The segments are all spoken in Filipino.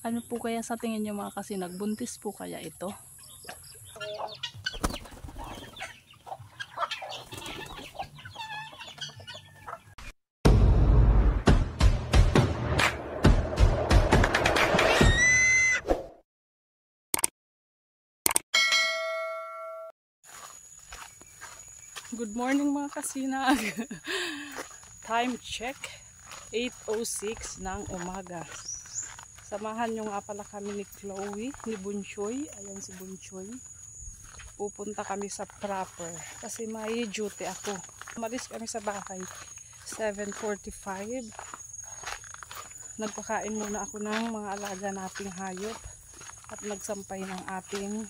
Ano po kaya sa tingin nyo mga kasinag? Buntis po kaya ito? Good morning mga kasinag. Time check 8:06 ng umaga. Samahan nyo nga pala kami ni Chloe, ni Bunchoy. Ayan si Bunchoy. Pupunta kami sa proper kasi may duty ako. Umalis kami sa bahay 7:45. Nagpakain muna ako ng mga alaga nating hayop at nagsampay ng ating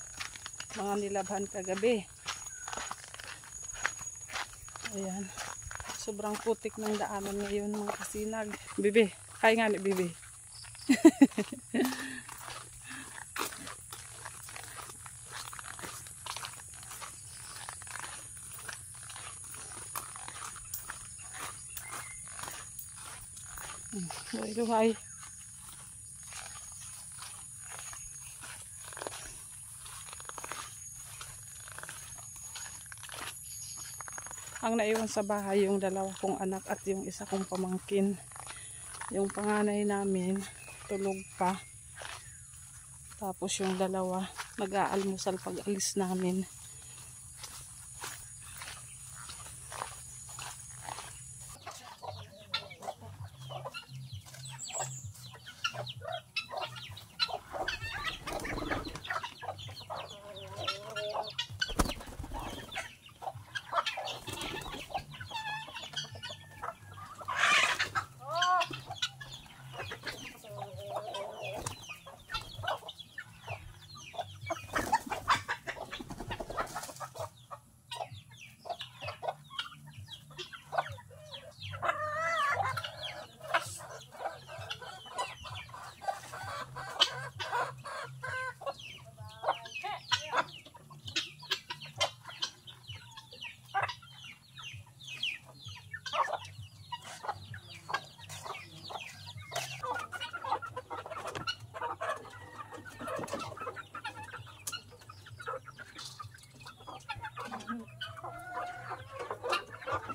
mga nilabhan kagabi. Ayan. Sobrang putik ng daanan ngayon mga kasinag. Bibi, kaya nga ni Bibi. Luhay. Ang naiwan sa bahay yung dalawa kong anak at yung isa kong pamangkin. Yung panganay namin tulog pa. Tapos yung dalawa mag-aalmusal pag alis namin.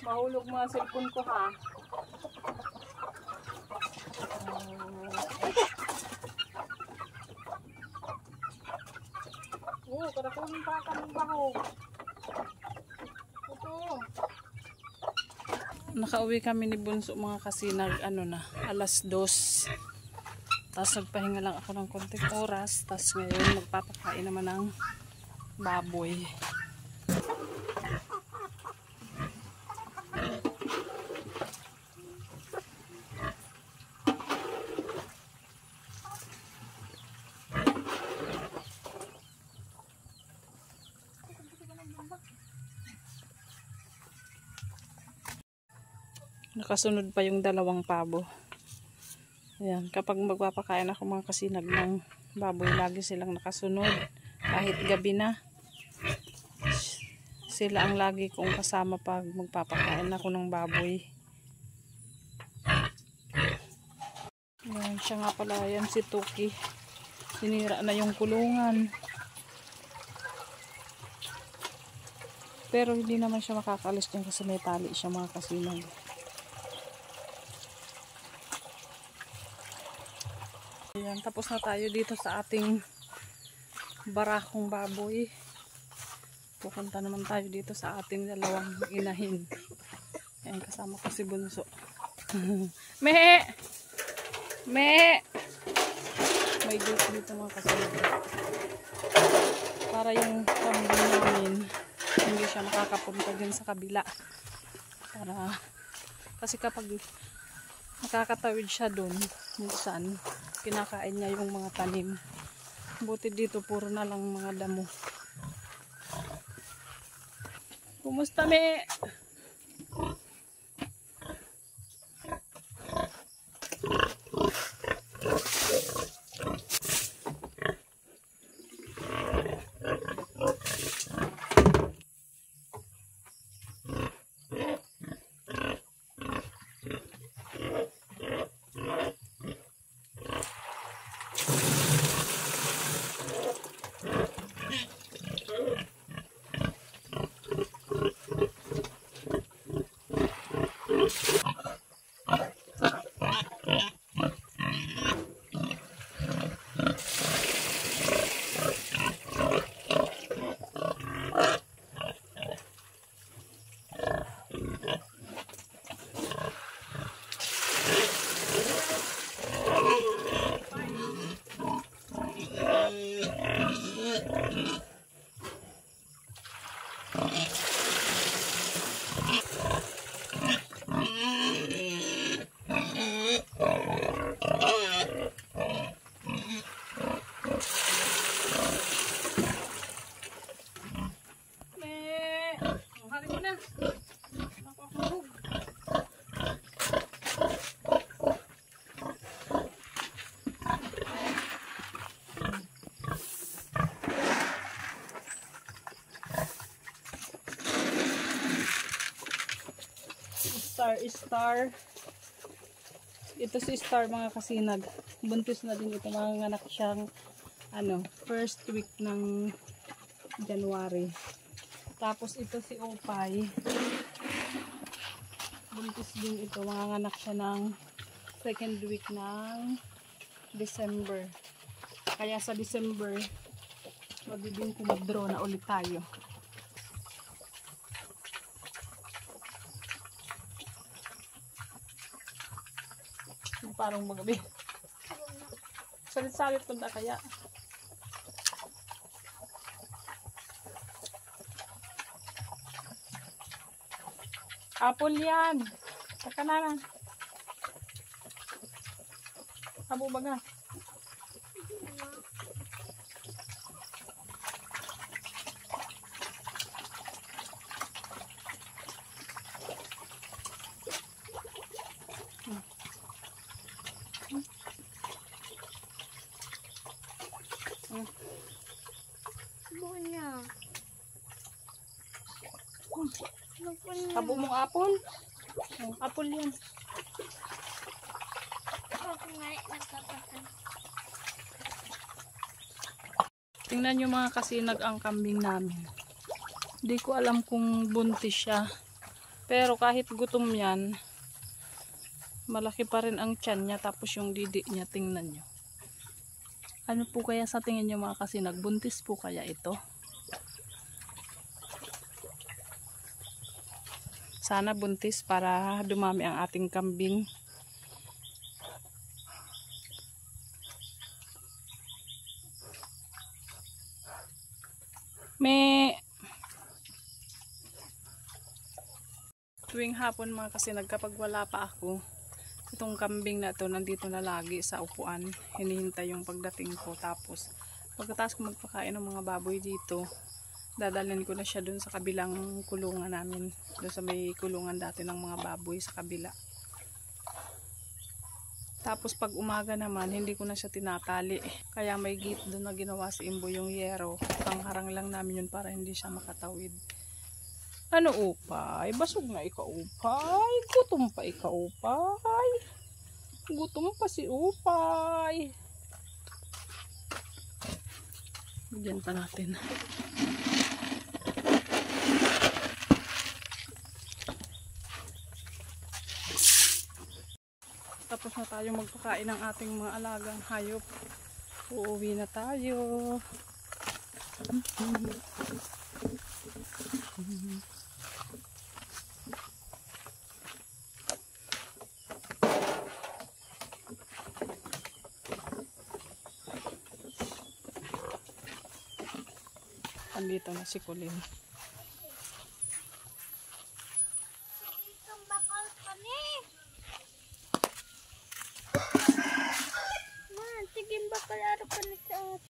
Mahulog mga cellphone ko ha. Karakunin pa kami baho. Ito. Nakauwi kami ni Bunso mga kasinag, alas 2. Tapos nagpahinga lang ako ng konting oras. Tapos ngayon magpapakain naman ng baboy. Nakasunod pa yung dalawang pabo. Ayan, kapag magpapakain ako mga kasinag ng baboy, lagi silang nakasunod. Kahit gabi na. Sila ang lagi kong kasama pag magpapakain ako ng baboy. Ayan, siya nga pala, yan si Tuki. Sinira na yung kulungan. Pero hindi naman siya makakalis dyan kasi may tali siya mga kasinag. Ayan, tapos na tayo dito sa ating barakong baboy. Pupunta naman tayo dito sa ating dalawang inahin. Ayan, kasama ko si Bunso. Mehe! Mehe! May gate dito mga kasinag. Para yung kambing namin hindi siya makakapunta din sa kabila. Kasi kapag nakakatawid siya doon, minsan kinakain niya yung mga tanim. Buti dito puro na lang mga damo. Kumusta me? Star. Ito si Star mga kasinag. Buntis na din ito. Mga anak siyang first week ng January. Tapos ito si Opay. Buntis din ito. Mga anak siya ng second week ng December. Kaya sa December, magiging mag-draw na ulit tayo. Parang magabi. Salit-salit punta kaya. Apple yan. Saka na. Abo baga. Abo mong apple? Apple yan. Tingnan nyo mga kasinag ang kambing namin. Hindi ko alam kung buntis siya. Pero kahit gutom yan, malaki pa rin ang tiyan niya. Tapos yung didi niya, tingnan nyo. Ano po kaya sa tingin nyo mga kasinag? Buntis po kaya ito? Sana buntis para dumami ang ating kambing. Tuwing hapon mga kasinag, kapag wala pa ako, itong kambing na ito nandito na lagi sa upuan. Hinihintay yung pagdating ko. Tapos pagkatapos ko magpakain ng mga baboy dito, dadalhin ko na siya dun sa kabilang kulungan namin. Dun sa may kulungan dati ng mga baboy sa kabila. Tapos pag umaga naman, hindi ko na siya tinatali. Kaya may gate dun na ginawa si Imbo yung yero. Pangharang lang namin yun para hindi siya makatawid. Ano Upay? Basog na ikaw Upay. Gutom pa ikaw Upay. Gutom pa si Upay. Bigyan pa natin. Tapos na tayo magpakain ng ating mga alagang hayop. Uuwi na tayo. Andito na si Kulin.